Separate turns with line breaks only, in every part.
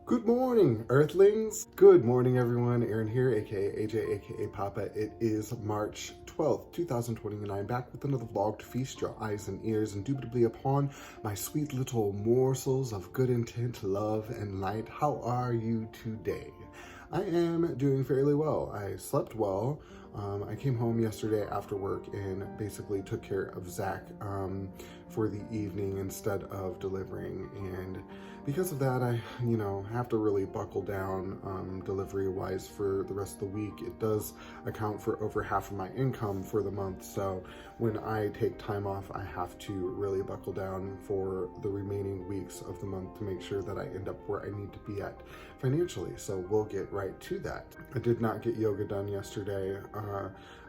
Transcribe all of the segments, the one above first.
Good morning, Earthlings. Good morning, everyone. Aaron here, aka AJ, aka Papa. It is March 12th, 2029, back with another vlog to feast your eyes and ears indubitably upon my sweet little morsels of good intent, love, and light. How are you today? I am doing fairly well. I slept well. I came home yesterday after work and basically took care of Zach for the evening instead of delivering. And because of that, I, have to really buckle down delivery-wise for the rest of the week. It does account for over half of my income for the month. So when I take time off, I have to really buckle down for the remaining weeks of the month to make sure that I end up where I need to be at financially. So we'll get right to that. I did not get yoga done yesterday.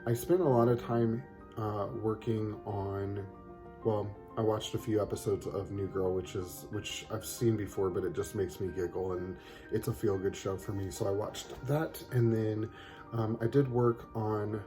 I spent a lot of time working on, well, I watched a few episodes of New Girl, which I've seen before, but it just makes me giggle, and it's a feel-good show for me. So I watched that, and then I did work on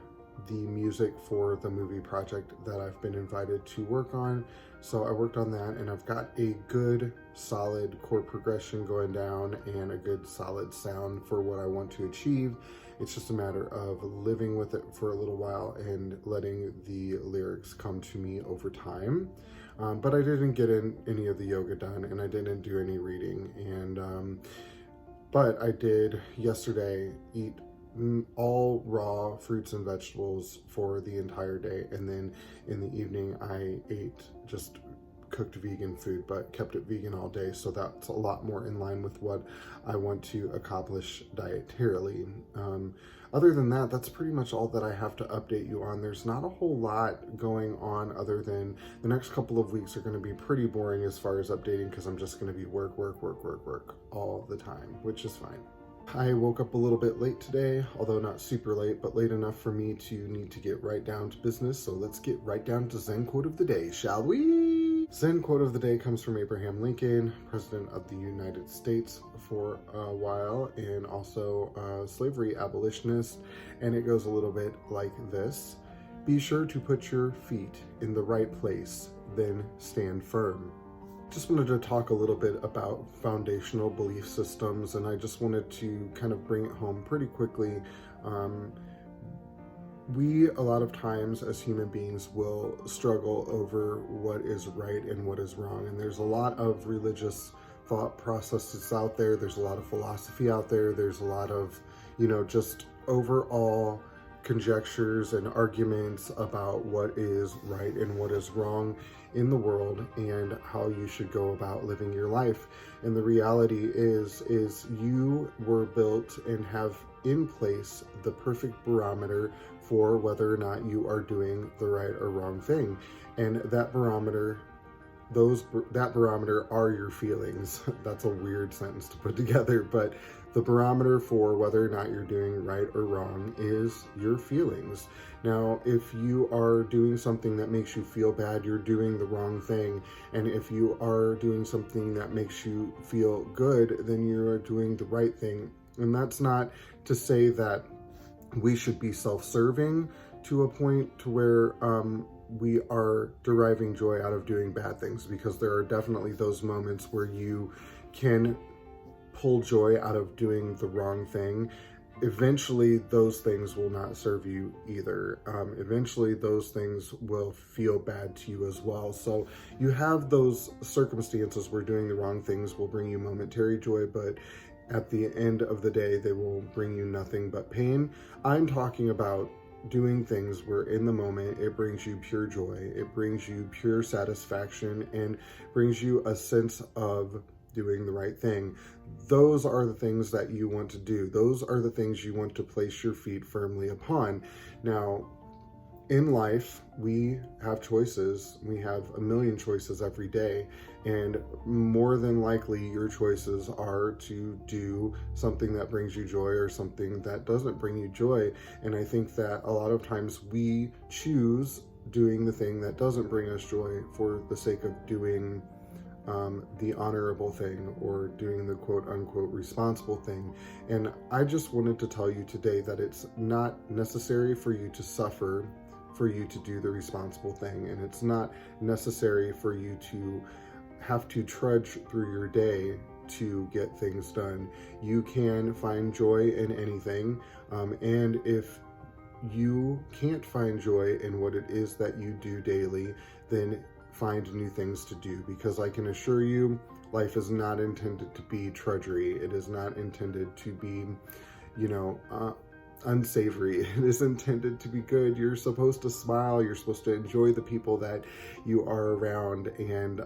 the music for the movie project that I've been invited to work on. So I worked on that, and I've got a good solid chord progression going down and a good solid sound for what I want to achieve. It's just a matter of living with it for a little while and letting the lyrics come to me over time. But I didn't get any of the yoga done, and I didn't do any reading. And but I did yesterday eat all raw fruits and vegetables for the entire day, and then in the evening I ate just cooked vegan food, but kept it vegan all day. So that's a lot more in line with what I want to accomplish dietarily. Other than that, that's pretty much all that I have to update you on. There's not a whole lot going on other than the next couple of weeks are going to be pretty boring as far as updating, because I'm just going to be work all the time, which is fine. I woke up a little bit late today, although not super late, but late enough for me to need to get right down to business. So let's get right down to Zen quote of the day, shall we? Zen quote of the day comes from Abraham Lincoln, President of the United States for a while, and also a slavery abolitionist. And it goes a little bit like this: be sure to put your feet in the right place, then stand firm. Just wanted to talk a little bit about foundational belief systems, and I just wanted to kind of bring it home pretty quickly. We, a lot of times as human beings, will struggle over what is right and what is wrong, and there's a lot of religious thought processes out there, there's a lot of philosophy out there, there's a lot of, just overall conjectures and arguments about what is right and what is wrong in the world and how you should go about living your life. And the reality is you were built and have in place the perfect barometer for whether or not you are doing the right or wrong thing. And that barometer are your feelings. That's a weird sentence to put together, but the barometer for whether or not you're doing right or wrong is your feelings. Now, if you are doing something that makes you feel bad, you're doing the wrong thing. And if you are doing something that makes you feel good, then you are doing the right thing. And that's not to say that we should be self-serving to a point to where we are deriving joy out of doing bad things, because there are definitely those moments where you can pull joy out of doing the wrong thing. Eventually those things will not serve you either. Eventually those things will feel bad to you as well. So you have those circumstances where doing the wrong things will bring you momentary joy, but at the end of the day they will bring you nothing but pain. I'm talking about doing things where in the moment it brings you pure joy, it brings you pure satisfaction, and brings you a sense of doing the right thing. Those are the things that you want to do. Those are the things you want to place your feet firmly upon. Now, in life, we have choices. We have a million choices every day, and more than likely your choices are to do something that brings you joy or something that doesn't bring you joy. And I think that a lot of times we choose doing the thing that doesn't bring us joy for the sake of doing the honorable thing or doing the quote-unquote responsible thing. And I just wanted to tell you today that it's not necessary for you to suffer for you to do the responsible thing, and it's not necessary for you to have to trudge through your day to get things done. You can find joy in anything, and if you can't find joy in what it is that you do daily, then find new things to do, because I can assure you, life is not intended to be drudgery. It is not intended to be, unsavory. It is intended to be good. You're supposed to smile. You're supposed to enjoy the people that you are around. And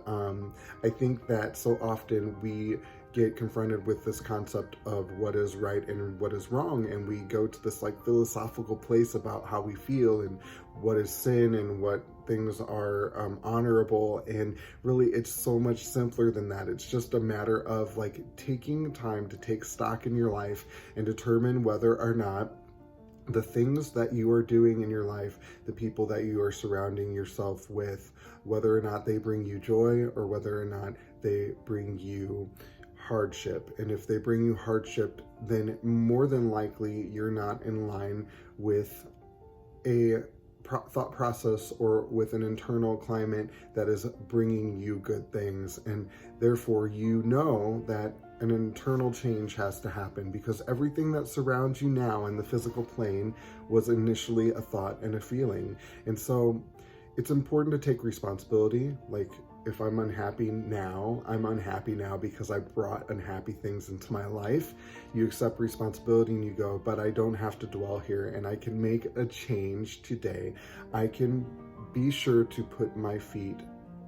I think that so often we get confronted with this concept of what is right and what is wrong, and we go to this like philosophical place about how we feel and what is sin and what things are honorable. And really, it's so much simpler than that. It's just a matter of like taking time to take stock in your life and determine whether or not the things that you are doing in your life, the people that you are surrounding yourself with, whether or not they bring you joy or whether or not they bring you hardship. And if they bring you hardship, then more than likely you're not in line with a thought process or with an internal climate that is bringing you good things. And therefore, you know that an internal change has to happen, because everything that surrounds you now in the physical plane was initially a thought and a feeling. And so it's important to take responsibility. Like, if I'm unhappy now, I'm unhappy now because I brought unhappy things into my life. You accept responsibility and you go, but I don't have to dwell here, and I can make a change today. I can be sure to put my feet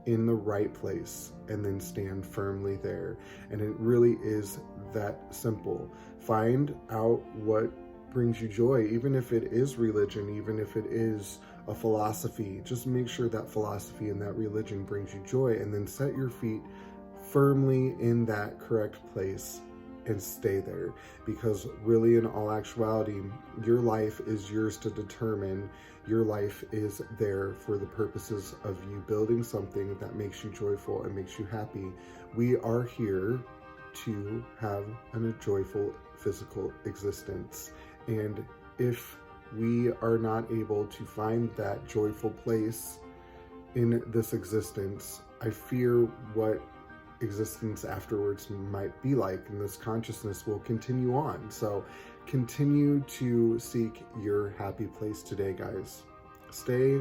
in the right place and then stand firmly there. And it really is that simple. Find out what brings you joy, even if it is religion, even if it is a philosophy. Just make sure that philosophy and that religion brings you joy, and then set your feet firmly in that correct place and stay there. Because really, in all actuality, your life is yours to determine. Your life is there for the purposes of you building something that makes you joyful and makes you happy. We are here to have a joyful physical existence. And if we are not able to find that joyful place in this existence, I fear what existence afterwards might be like, and this consciousness will continue on. So continue to seek your happy place today, guys. Stay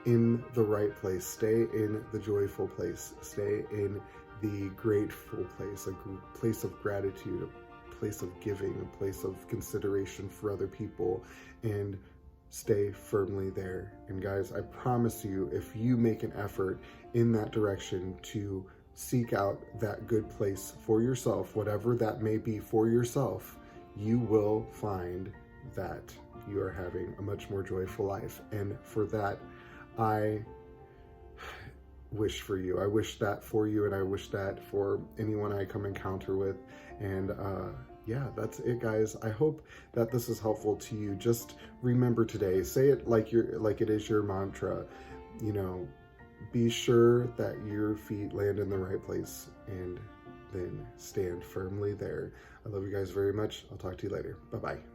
in the right place. Stay in the joyful place. Stay in the grateful place, a place of gratitude, a place of giving, a place of consideration for other people, and stay firmly there. And guys, I promise you, if you make an effort in that direction to seek out that good place for yourself, whatever that may be for yourself, you will find that you are having a much more joyful life. And for that, I wish for you. I wish that for you, and I wish that for anyone I come encounter with. And yeah, that's it, guys. I hope that this is helpful to you. Just remember today, say it like it is your mantra. Be sure that your feet land in the right place, and then stand firmly there. I love you guys very much. I'll talk to you later. Bye-bye.